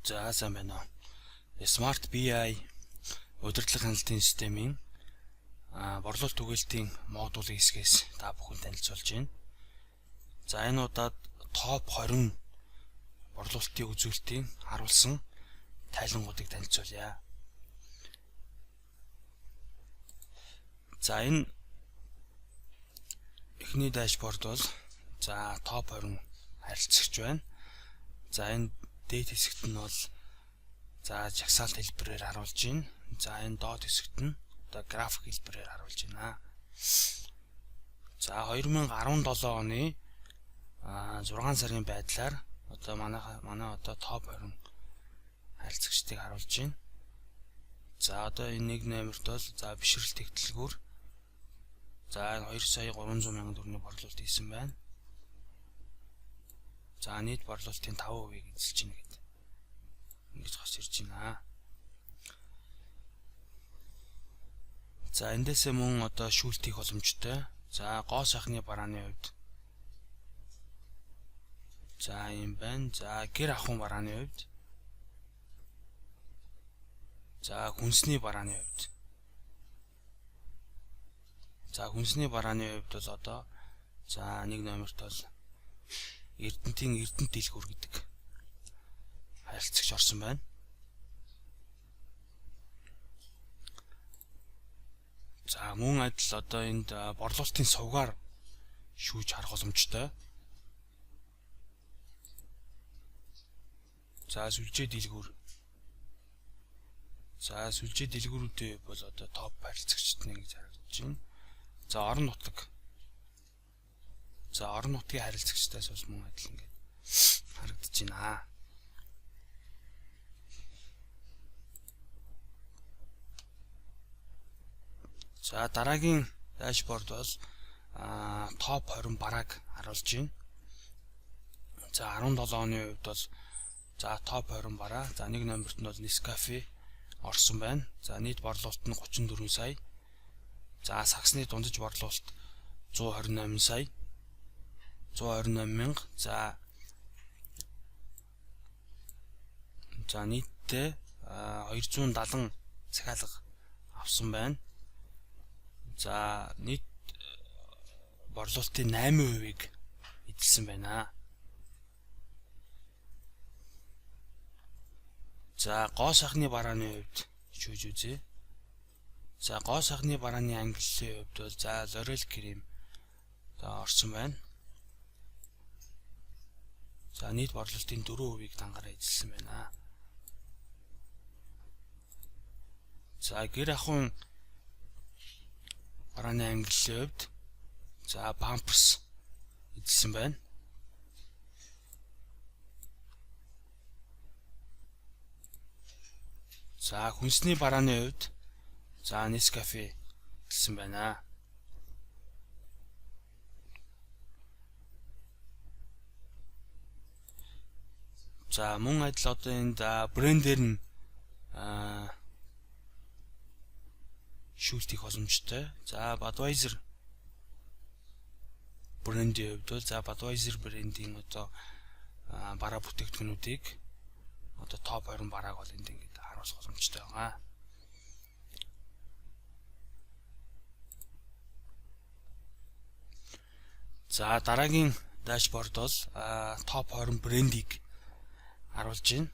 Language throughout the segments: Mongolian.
За сайн байна уу. Smart BI удирдлага хяналтын системийн борлуулалт түгээлтийн модулийн хэсгээс та бүхэн танилцуулж байна. За энэ удаад топ 20 борлуулалтын үзүүлэлтийн харуулсан тайлангуудыг танилцуулъя. За энэ эхний дашборд бол за топ 20 харилцагч байна. За энэ дээд хэсэгт нь бол за жагсаалт хэлбэрээр харуулж байна. За энэ доод хэсэгт нь одоо график хэлбэрээр харуулж байна. За 2017 оны 6 сарын байдлаар одоо манай одоо топ 20 харилцагчдыг харуулж байна. За одоо энэ нэг номерт бол за бишрэлт тэгтлгүүр за 2,300,000 төгрөгийн борлуулалт хийсэн байна. За нийт борлуулалтын 5%-ийг эзэлж байна гэдэг. Ингэж гарч ирж байна. За эндээсээ мөн одоо шүүлт хийх боломжтой. За гоо сайхны барааны хувьд за юм байна. За гэр ахуйн барааны хувьд за хүнсний барааны хувьд за хүнсний барааны хувьд бол одоо за нэг номерт бол Эрдэнтийн Эрдэнэт дэлгүүр гэдэг харилцагч орсон байна. За мөн адил одоо энд борлуулалтын сувгаар шүүж харах боломжтой. За сүлжээ дэлгүүр. За сүлжээ дэлгүүрүүдээ бол одоо топ харилцагчд нэг гэж харагдаж байна. За орон нутаг. За орон нутгийн харилцагчдаас бас мөн адил ингээд харагдаж байна. За дараагийн дашборд бол топ 20 барааг харуулж байна. За 17 оны хувьд бол за топ 20 бараа. За нэг номерт нь бол Nescafe орсон байна. За нийт борлуулалт нь 34 сая. За сагсны дундаж борлуулалт 128 сая. 128 мянга. За нийтдээ 270 захиалга авсан байна. За нийт борлуулалтын 8%-ийг эзэлсэн байна. За гоо сайхны барааны хувьд шүүж үзье. За гоо сайхны барааны ангиллын хувьд бол за L'Oréal крем за орсон байна. За нийт борлуулалтын 4%-ийг дангараа эзэлсэн байна. За гэр ахуйн барааны ангиллын хувьд за Pampers эзэлсэн байна. За хүнсний барааны хувьд за Nescafe эзэлсэн байна. За мөн адил одоо энд брэндээр нь шүүлт хийх боломжтой. За Budweiser брендийн хувьд бол за Budweiser брендийн одоо бараа бүтээгдэхүүнүүдийг одоо топ 20 барааг бол энд ингээд харуулах боломжтой байгаа. За дараагийн дашборд бол топ 20 брендийг харуулж байна.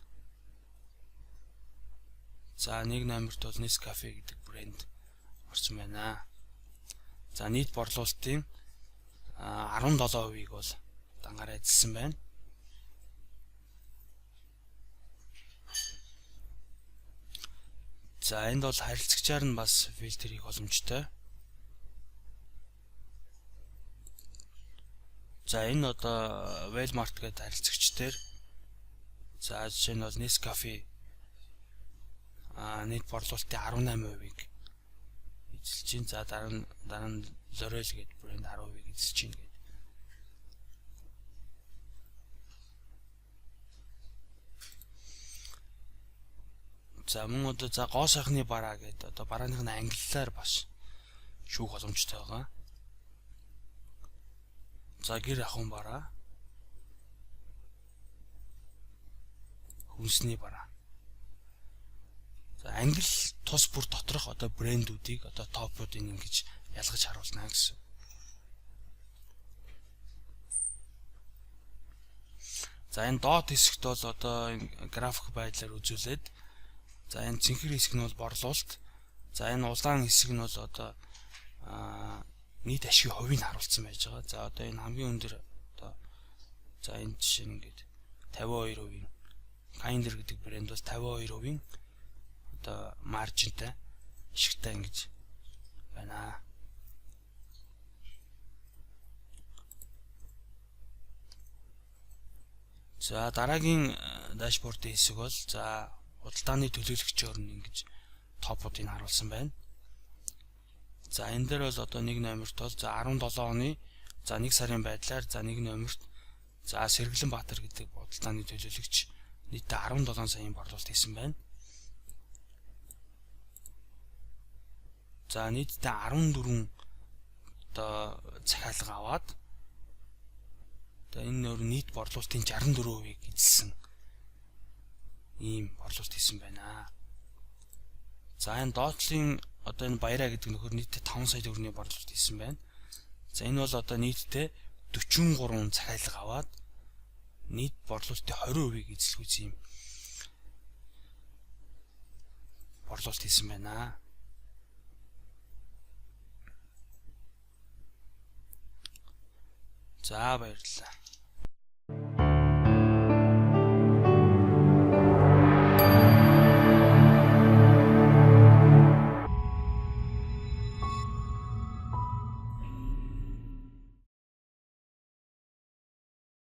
За нэг номерт бол Nescafe гэдэг брэнд орсон байна. За нийт борлуулалтын 17%-ийг бол дангараа эзэлсэн байна. За энд бол харилцагчаар нь бас фильтр хийх боломжтой. За энэ одоо Walmart гэдэг харилцагчдэр за жишээ нь бол Nescafe нийт борлуулалтын 18%-ийг эзэлж байна. За дараа нь L'Oréal гэдэг брэнд 10%-ийг эзэлж байна гэдэг. За мөн одоо за гоо сайхны бараа гэдэг одоо барааных нь англиар бас шүүх боломжтой байгаа. За гэр ахуйн бараа. Хүнсний бараа. англи тус бүр доторх одоо брэндүүдийг одоо топуудыг ингэж ялгаж харуулна гэсэн. За энэ дот хэсэгт бол одоо график байдлаар үзүүлээд за энэ цэнхэр хэсэг нь бол борлуулалт. За энэ улаан хэсэг нь бол одоо нийт ашигын хувийг харуулсан байж байгаа. За одоо энэ хамгийн өндөр одоо за энэ жишээ нь ингээд 52%. Kinder гэдэг брэнд бол 52% одоо маржинтай ашигтай ингэж байна. За дараагийн дашбордын хэсэг бол за худалдааны төлөөлөгчөөр нь ингэж топуудыг харуулсан байна. За энэ дээр бол одоо нэг номерт бол за 17 оны за 1 сарын байдлаар за нэг номерт за Сэргэлэн Баатар гэдэг худалдааны төлөөлөгч нийтдээ 17 саяын борлуулалт хийсэн байна. За нийтдээ 14 одоо захиалга аваад одоо энэ нөр нийт борлуулалтын 64%-ийг эзэлсэн ийм борлуулалт хийсэн байна. За энэ доотлын одоо энэ баяраа гэдэг нөхөр нийтдээ 5 сая төгрөгийн борлуулалт хийсэн байна. За энэ бол одоо нийтдээ 43 захиалга аваад нийт борлуулалтын 20%-ийг эзэлгүйсэн юм борлуулалт хийсэн байна. За баярлалаа.